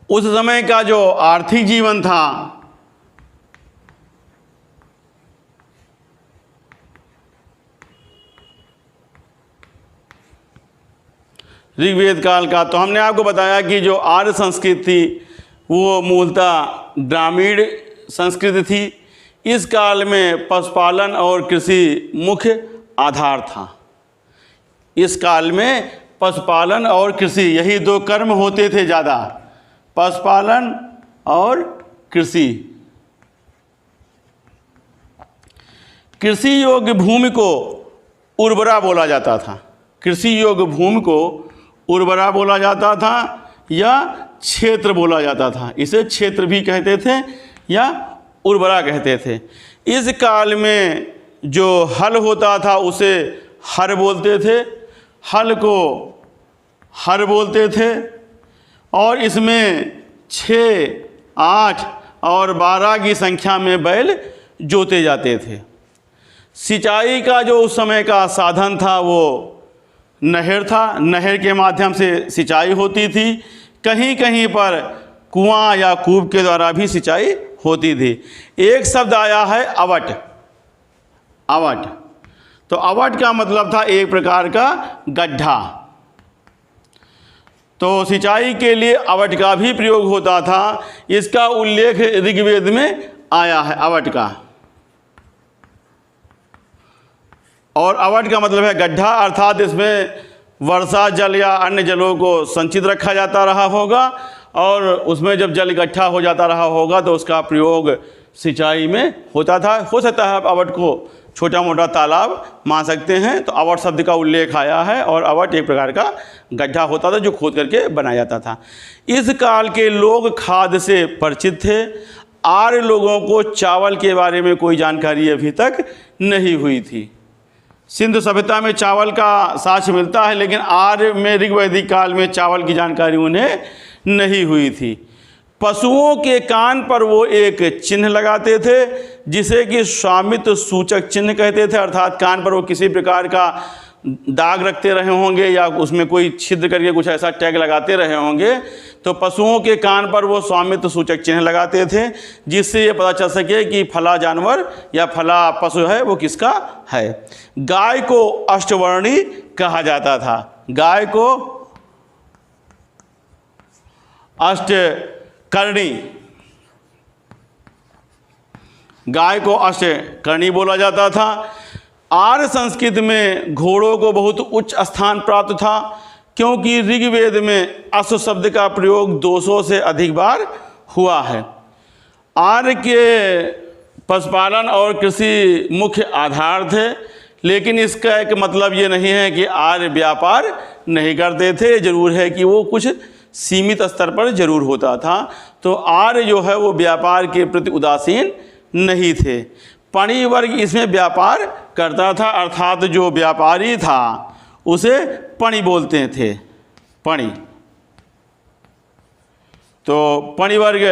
उस समय का जो आर्थिक जीवन था ऋग्वेद काल का, तो हमने आपको बताया कि जो आर्य संस्कृति थी वो मूलतः ग्रामीण संस्कृति थी। इस काल में पशुपालन और कृषि मुख्य आधार था। इस काल में पशुपालन और कृषि यही 2 कर्म होते थे ज़्यादा, पशुपालन और कृषि। कृषि योग्य भूमि को उर्वरा बोला जाता था। कृषि योग्य भूमि को उर्वरा बोला जाता था या क्षेत्र बोला जाता था। इसे क्षेत्र भी कहते थे या उर्वरा कहते थे। इस काल में जो हल होता था उसे हर बोलते थे। हल को हर बोलते थे और इसमें 6, 8 और 12 की संख्या में बैल जोते जाते थे। सिंचाई का जो उस समय का साधन था वो नहर था। नहर के माध्यम से सिंचाई होती थी। कहीं कहीं पर कुआं या कूप के द्वारा भी सिंचाई होती थी। एक शब्द आया है अवट। अवट, तो अवट का मतलब था एक प्रकार का गड्ढा। तो सिंचाई के लिए अवट का भी प्रयोग होता था। इसका उल्लेख ऋग्वेद में आया है अवट का। और अवट का मतलब है गड्ढा, अर्थात इसमें वर्षा जल या अन्य जलों को संचित रखा जाता रहा होगा और उसमें जब जल इकट्ठा हो जाता रहा होगा तो उसका प्रयोग सिंचाई में होता था। हो सकता है आप अवट को छोटा मोटा तालाब मान सकते हैं। तो अवट शब्द का उल्लेख आया है और अवट एक प्रकार का गड्ढा होता था जो खोद करके बनाया जाता था। इस काल के लोग खाद्य से परिचित थे। आर्य लोगों को चावल के बारे में कोई जानकारी अभी तक नहीं हुई थी। सिंधु सभ्यता में चावल का साक्ष्य मिलता है, लेकिन आर्य में ऋग्वैदिक काल में चावल की जानकारी उन्हें नहीं हुई थी। पशुओं के कान पर वो एक चिन्ह लगाते थे जिसे कि स्वामित्व सूचक चिन्ह कहते थे, अर्थात कान पर वो किसी प्रकार का दाग रखते रहे होंगे या उसमें कोई छिद्र करके कुछ ऐसा टैग लगाते रहे होंगे, तो पशुओं के कान पर वो स्वामित्व सूचक चिन्ह लगाते थे जिससे ये पता चल सके कि फला जानवर या फला पशु है वो किसका है। गाय को अष्टवर्णी कहा जाता था, गाय को अष्टकर्णी, गाय को अष्टकर्णी बोला जाता था। आर्य संस्कृत में घोड़ों को बहुत उच्च स्थान प्राप्त था क्योंकि ऋग्वेद में अश्व शब्द का प्रयोग 200 से अधिक बार हुआ है। आर्य के पशुपालन और कृषि मुख्य आधार थे, लेकिन इसका एक मतलब ये नहीं है कि आर्य व्यापार नहीं करते थे, जरूर है कि वो कुछ सीमित स्तर पर जरूर होता था। तो आर्य जो है वो व्यापार के प्रति उदासीन नहीं थे। पणी वर्ग इसमें व्यापार करता था, अर्थात जो व्यापारी था उसे पणी बोलते थे, पणी। तो पणी वर्ग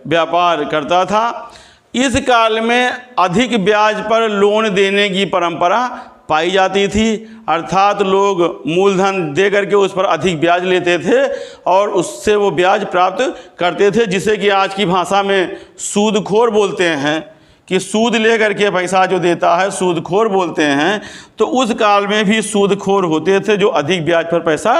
व्यापार करता था। इस काल में अधिक ब्याज पर लोन देने की परंपरा पाई जाती थी, अर्थात लोग मूलधन दे करके उस पर अधिक ब्याज लेते थे और उससे वो ब्याज प्राप्त करते थे, जिसे कि आज की भाषा में सूदखोर बोलते हैं कि सूद ले करके पैसा जो देता है सूदखोर बोलते हैं। तो उस काल में भी सूदखोर होते थे जो अधिक ब्याज पर पैसा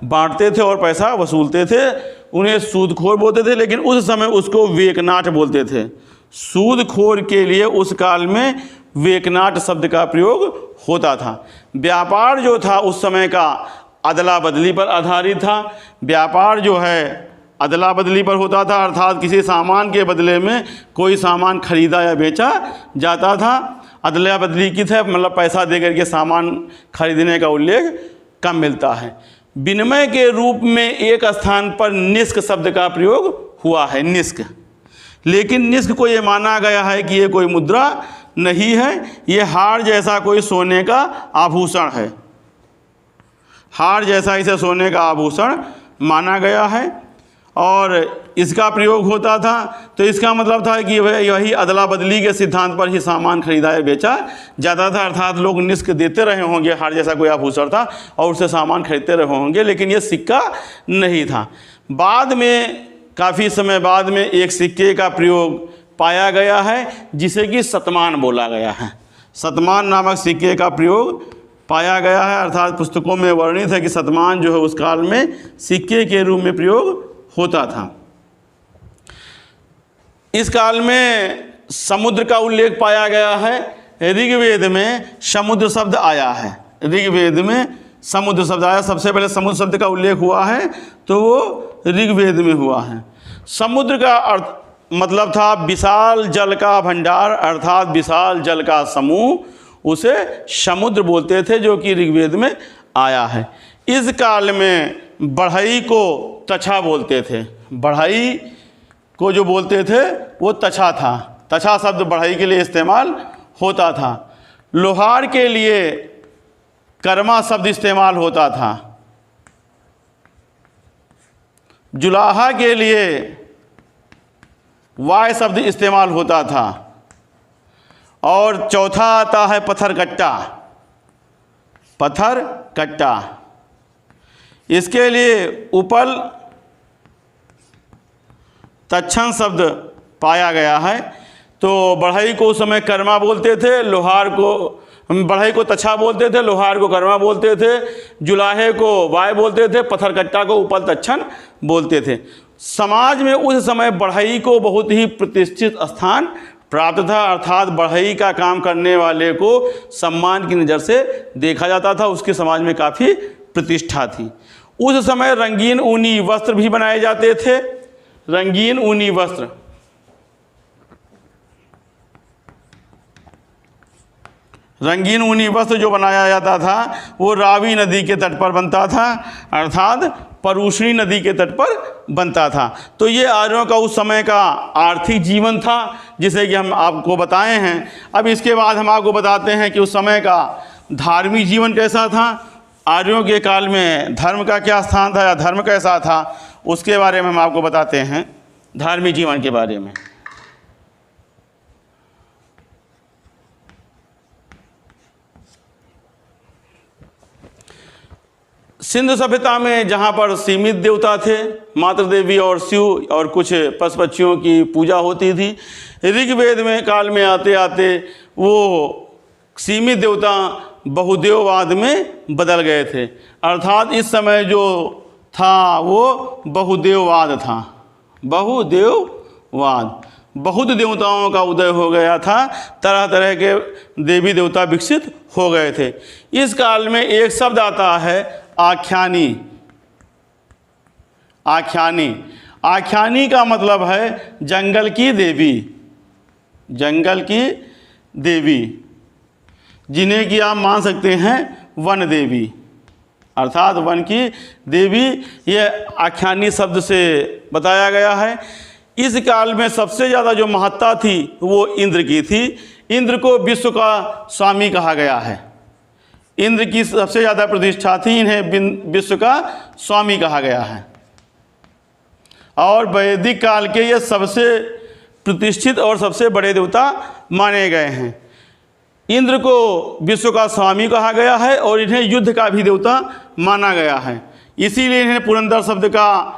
बांटते थे और पैसा वसूलते थे, उन्हें सूदखोर बोलते थे, लेकिन उस समय उसको वेकनाट बोलते थे। सूदखोर के लिए उस काल में वेकनाट शब्द का प्रयोग होता था। व्यापार जो था उस समय का अदला बदली पर आधारित था। व्यापार जो है अदला बदली पर होता था, अर्थात किसी सामान के बदले में कोई सामान खरीदा या बेचा जाता था। अदला बदली की थे मतलब पैसा दे करके सामान खरीदने का उल्लेख कम मिलता है। विनिमय के रूप में एक स्थान पर निष्क शब्द का प्रयोग हुआ है, निष्क। लेकिन निष्क को ये माना गया है कि ये कोई मुद्रा नहीं है, ये हार जैसा कोई सोने का आभूषण है, हार जैसा इसे सोने का आभूषण माना गया है और इसका प्रयोग होता था। तो इसका मतलब था कि वही अदला बदली के सिद्धांत पर ही सामान खरीदा या बेचा जाता था, अर्थात लोग निष्क देते रहे होंगे, हार जैसा कोई आभूषण था और उससे सामान खरीदते रहे होंगे, लेकिन ये सिक्का नहीं था। बाद में काफ़ी समय बाद में एक सिक्के का प्रयोग पाया गया है जिसे कि शतमान बोला गया है। शतमान नामक सिक्के का प्रयोग पाया गया है, अर्थात पुस्तकों में वर्णित है कि शतमान जो है उस काल में सिक्के के रूप में प्रयोग होता था। इस काल में समुद्र का उल्लेख पाया गया है। ऋग्वेद में समुद्र शब्द आया है, ऋग्वेद में समुद्र शब्द आया, सबसे पहले समुद्र शब्द का उल्लेख हुआ है तो वो ऋग्वेद में हुआ है। समुद्र का अर्थ मतलब था विशाल जल का भंडार, अर्थात विशाल जल का समूह, उसे समुद्र बोलते थे, जो कि ऋग्वेद में आया है। इस काल में बढ़ई को तछा बोलते थे, बढ़ई को जो बोलते थे वो तछा था, तछा शब्द बढ़ई के लिए इस्तेमाल होता था। लोहार के लिए कर्मा शब्द इस्तेमाल होता था, जुलाहा के लिए वाय शब्द इस्तेमाल होता था और चौथा आता है पत्थर कट्टा, पत्थर कट्टा। इसके लिए उपल तक्षण शब्द पाया गया है। तो बढ़ई को उस समय कर्मा बोलते थे, लोहार को बढ़ई को तछा बोलते थे, लोहार को कर्मा बोलते थे, जुलाहे को वाय बोलते थे, पत्थर कट्टा को उपल तक्षण बोलते थे। समाज में उस समय बढ़ई को बहुत ही प्रतिष्ठित स्थान प्राप्त था, अर्थात बढ़ई का काम करने वाले को सम्मान की नज़र से देखा जाता था, उसके समाज में काफ़ी प्रतिष्ठा थी। उस समय रंगीन ऊनी वस्त्र भी बनाए जाते थे, रंगीन ऊनी वस्त्र, रंगीन ऊनी वस्त्र जो बनाया जाता था वो रावी नदी के तट पर बनता था, अर्थात परुष्णी नदी के तट पर बनता था। तो ये आर्यों का उस समय का आर्थिक जीवन था, जिसे कि हम आपको बताए हैं। अब इसके बाद हम आपको बताते हैं कि उस समय का धार्मिक जीवन कैसा था, आर्यों के काल में धर्म का क्या स्थान था या धर्म कैसा था, उसके बारे में हम आपको बताते हैं। धार्मिक जीवन के बारे में। सिंधु सभ्यता में जहाँ पर सीमित देवता थे, मातृ देवी और शिव और कुछ पशु पक्षियों की पूजा होती थी, ऋग्वेद में काल में आते आते वो सीमित देवता बहुदेववाद में बदल गए थे। अर्थात इस समय जो था वो बहुदेववाद था, बहुदेववाद, बहुत देवताओं का उदय हो गया था, तरह तरह के देवी देवता विकसित हो गए थे। इस काल में एक शब्द आता है आख्यानी। आख्यानी, आख्यानी का मतलब है जंगल की देवी, जंगल की देवी, जिन्हें कि आप मान सकते हैं वन देवी, अर्थात वन की देवी, ये आख्यानी शब्द से बताया गया है। इस काल में सबसे ज़्यादा जो महत्ता थी वो इंद्र की थी। इंद्र को विश्व का स्वामी कहा गया है, इंद्र की सबसे ज़्यादा प्रतिष्ठा थी, इन्हें विश्व का स्वामी कहा गया है। और वैदिक काल के ये सबसे प्रतिष्ठित और सबसे बड़े देवता माने गए हैं। इंद्र को विश्व का स्वामी कहा गया है और इन्हें युद्ध का भी देवता माना गया है। इसीलिए इन्हें पुरंदर शब्द का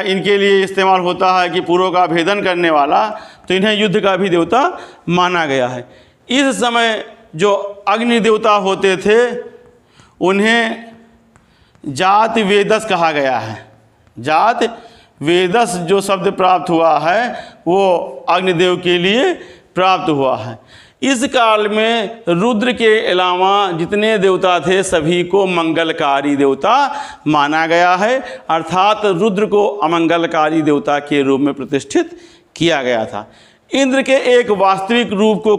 इनके लिए इस्तेमाल होता है कि पूर्व का भेदन करने वाला, तो इन्हें युद्ध का भी देवता माना गया है। इस समय जो अग्नि देवता होते थे उन्हें जात वेदस कहा गया है। जात वेदस जो शब्द प्राप्त हुआ है वो अग्निदेव के लिए प्राप्त हुआ है। इस काल में रुद्र के अलावा जितने देवता थे सभी को मंगलकारी देवता माना गया है, अर्थात रुद्र को अमंगलकारी देवता के रूप में प्रतिष्ठित किया गया था। इंद्र के एक वास्तविक रूप को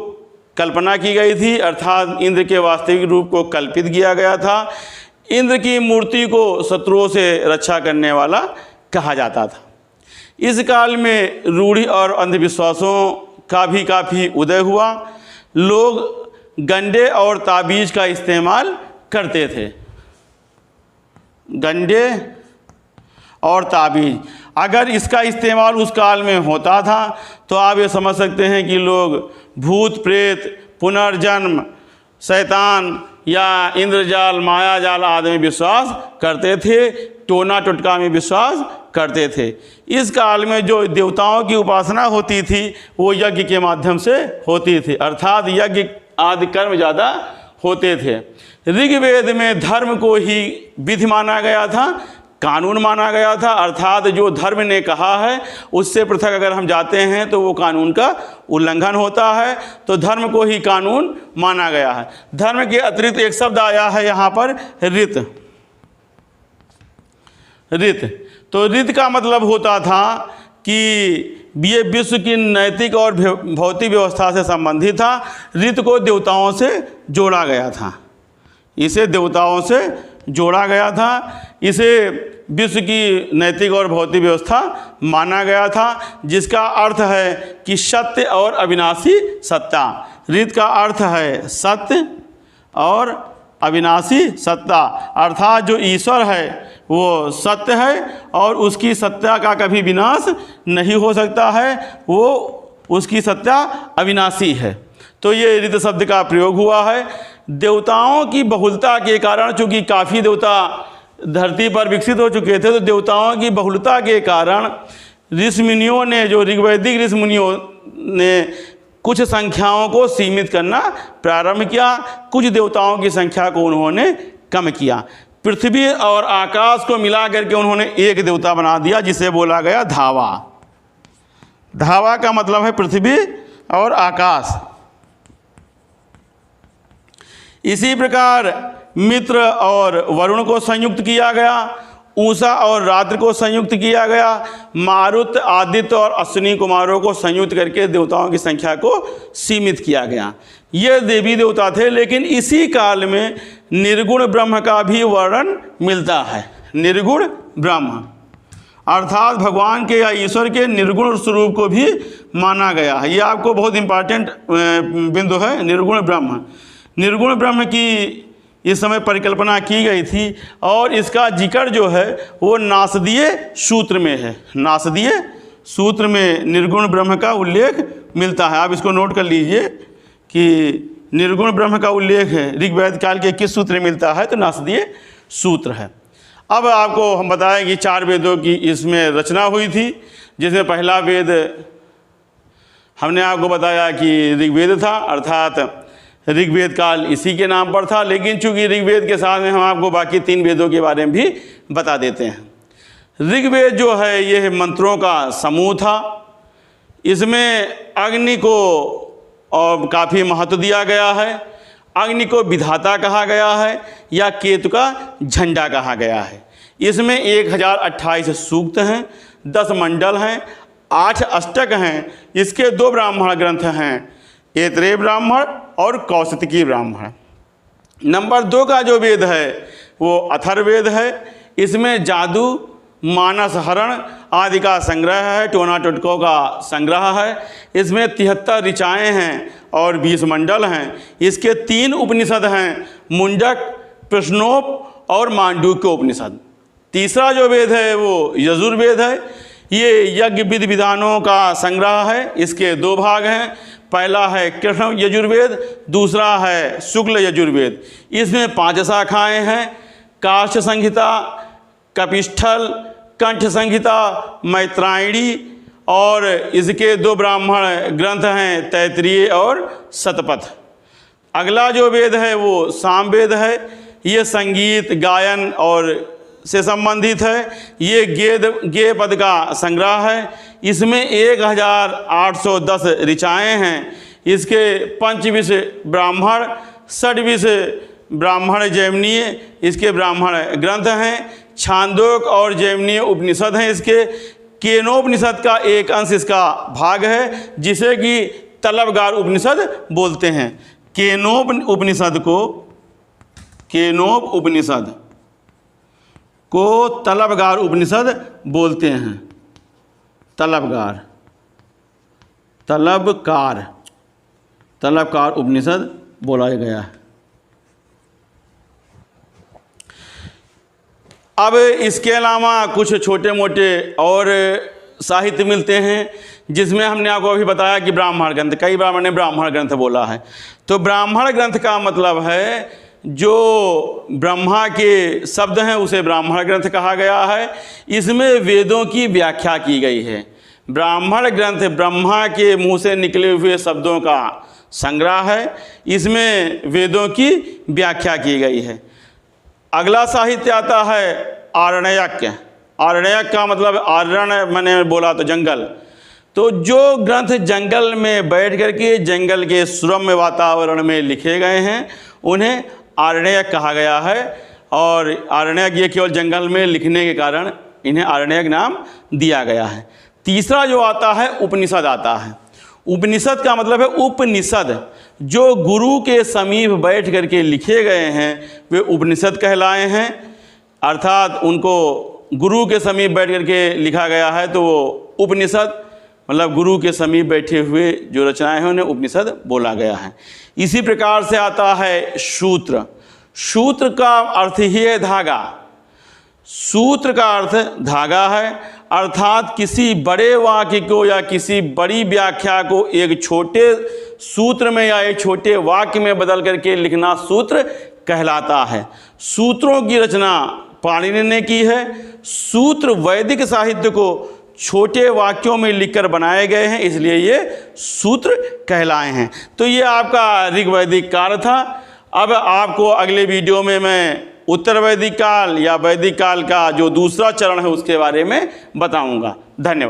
कल्पना की गई थी, अर्थात इंद्र के वास्तविक रूप को कल्पित किया गया था। इंद्र की मूर्ति को शत्रुओं से रक्षा करने वाला कहा जाता था। इस काल में रूढ़ि और अंधविश्वासों का भी काफ़ी उदय हुआ। लोग गंडे और ताबीज का इस्तेमाल करते थे। गंडे और ताबीज, अगर इसका इस्तेमाल उस काल में होता था तो आप ये समझ सकते हैं कि लोग भूत प्रेत, पुनर्जन्म, शैतान या इंद्रजाल, मायाजाल आदि में विश्वास करते थे, टोना टोटका में विश्वास करते थे। इस काल में जो देवताओं की उपासना होती थी वो यज्ञ के माध्यम से होती थी, अर्थात यज्ञ आदि कर्म ज़्यादा होते थे। ऋग्वेद में धर्म को ही विधि माना गया था, कानून माना गया था, अर्थात जो धर्म ने कहा है उससे पृथक अगर हम जाते हैं तो वो कानून का उल्लंघन होता है, तो धर्म को ही कानून माना गया है। धर्म के अतिरिक्त एक शब्द आया है यहाँ पर ऋत। ऋत, तो ऋत का मतलब होता था कि ये विश्व की नैतिक और भौतिक व्यवस्था से संबंधित था। ऋत को देवताओं से जोड़ा गया था, इसे देवताओं से जोड़ा गया था, इसे विश्व की नैतिक और भौतिक व्यवस्था माना गया था, जिसका अर्थ है कि सत्य और अविनाशी सत्ता। ऋत का अर्थ है सत्य और अविनाशी सत्ता, अर्थात जो ईश्वर है वो सत्य है और उसकी सत्ता का कभी विनाश नहीं हो सकता है, वो उसकी सत्ता अविनाशी है। तो ये ऋत शब्द का प्रयोग हुआ है। देवताओं की बहुलता के कारण, चूँकि काफ़ी देवता धरती पर विकसित हो चुके थे, तो देवताओं की बहुलता के कारण ऋषि मुनियों ने, जो ऋग्वैदिक ऋषि मुनियों ने कुछ संख्याओं को सीमित करना प्रारंभ किया, कुछ देवताओं की संख्या को उन्होंने कम किया। पृथ्वी और आकाश को मिला करके उन्होंने एक देवता बना दिया, जिसे बोला गया धावा। धावा का मतलब है पृथ्वी और आकाश। इसी प्रकार मित्र और वरुण को संयुक्त किया गया, ऊषा और रात्रि को संयुक्त किया गया, मारुत, आदित्य और अश्विनी कुमारों को संयुक्त करके देवताओं की संख्या को सीमित किया गया। ये देवी देवता थे। लेकिन इसी काल में निर्गुण ब्रह्म का भी वर्णन मिलता है। निर्गुण ब्रह्म अर्थात भगवान के या ईश्वर के निर्गुण स्वरूप को भी माना गया है। ये आपको बहुत इम्पॉर्टेंट बिंदु है। निर्गुण ब्रह्म, निर्गुण ब्रह्म की इस समय परिकल्पना की गई थी और इसका जिक्र जो है वो नासदीय सूत्र में है। नासदीय सूत्र में निर्गुण ब्रह्म का उल्लेख मिलता है। आप इसको नोट कर लीजिए कि निर्गुण ब्रह्म का उल्लेख ऋग्वेद काल के किस सूत्र में मिलता है, तो नासदीय सूत्र है। अब आपको हम बताएं कि 4 वेदों की इसमें रचना हुई थी, जिसमें पहला वेद हमने आपको बताया कि ऋग्वेद था, अर्थात ऋग्वेद काल इसी के नाम पर था। लेकिन चूंकि ऋग्वेद के साथ में हम आपको बाकी 3 वेदों के बारे में भी बता देते हैं। ऋग्वेद जो है यह मंत्रों का समूह था। इसमें अग्नि को और काफ़ी महत्व दिया गया है। अग्नि को विधाता कहा गया है या केतु का झंडा कहा गया है। इसमें 1028 सूक्त हैं, 10 मंडल हैं, 8 अष्टक हैं। इसके 2 ब्राह्मण ग्रंथ हैं, ऐतरेय ब्राह्मण और कौशिकी ब्राह्मण। नंबर 2 का जो वेद है वो अथर्ववेद है। इसमें जादू, मानस हरण आदि का संग्रह है, टोना टोटकों का संग्रह है। इसमें 73 ऋचाएँ हैं और 20 मंडल हैं। इसके 3 उपनिषद हैं, मुंडक, प्रश्नोप और मांडूक्य उपनिषद। तीसरा जो वेद है वो यजुर्वेद है। ये यज्ञ विधि विधानों का संग्रह है। इसके 2 भाग हैं, पहला है कृष्ण यजुर्वेद, दूसरा है शुक्ल यजुर्वेद। इसमें 5 शाखाएँ हैं, काष्ठ संहिता, कपिष्ठल, कंठ संहिता, मैत्रायणी और इसके 2 ब्राह्मण ग्रंथ हैं, तैत्तिरीय और शतपथ। अगला जो वेद है वो सामवेद है। ये संगीत, गायन और से संबंधित है। ये गेय पद का संग्रह है। इसमें 1810 ऋचाएँ हैं। इसके 25 ब्राह्मण, 26 ब्राह्मण जैमिनीय इसके ब्राह्मण ग्रंथ हैं। छांदोक और जैमिनीय उपनिषद हैं। इसके केनोपनिषद का एक अंश इसका भाग है, जिसे कि तलबगार उपनिषद बोलते हैं। केनोप उपनिषद को तलबगार उपनिषद बोलते हैं। तलबकार उपनिषद बोला गया है। अब इसके अलावा कुछ छोटे मोटे और साहित्य मिलते हैं, जिसमें हमने आपको अभी बताया कि ब्राह्मण ग्रंथ, कई बार मैंने ब्राह्मण ग्रंथ बोला है। तो ब्राह्मण ग्रंथ का मतलब है जो ब्रह्मा के शब्द हैं उसे ब्राह्मण ग्रंथ कहा गया है। इसमें वेदों की व्याख्या की गई है। ब्राह्मण ग्रंथ ब्रह्मा के मुँह से निकले हुए शब्दों का संग्रह है। इसमें वेदों की व्याख्या की गई है। अगला साहित्य आता है आरण्यक। आरण्यक का मतलब आरण्य मैंने बोला तो जंगल। तो जो ग्रंथ जंगल में बैठ करके जंगल के सुरम्य वातावरण में लिखे गए हैं उन्हें आरण्यक कहा गया है। और आरण्यक ये केवल जंगल में लिखने के कारण इन्हें आरण्यक नाम दिया गया है। तीसरा जो आता है उपनिषद आता है। उपनिषद का मतलब है उपनिषद, जो गुरु के समीप बैठ करके लिखे गए हैं वे उपनिषद कहलाए हैं। अर्थात उनको गुरु के समीप बैठ करके लिखा गया है तो वो उपनिषद, मतलब गुरु के समीप बैठे हुए जो रचनाएं हैं उन्हें उपनिषद बोला गया है। इसी प्रकार से आता है सूत्र। सूत्र का अर्थ ही है धागा। सूत्र का अर्थ धागा है, अर्थात किसी बड़े वाक्य को या किसी बड़ी व्याख्या को एक छोटे सूत्र में या एक छोटे वाक्य में बदल करके लिखना सूत्र कहलाता है। सूत्रों की रचना पाणिनि ने की है। सूत्र वैदिक साहित्य को छोटे वाक्यों में लिखकर बनाए गए हैं, इसलिए ये सूत्र कहलाए हैं। तो ये आपका ऋग्वैदिक काल था। अब आपको अगले वीडियो में मैं उत्तर वैदिक काल या वैदिक काल का जो दूसरा चरण है उसके बारे में बताऊंगा। धन्यवाद।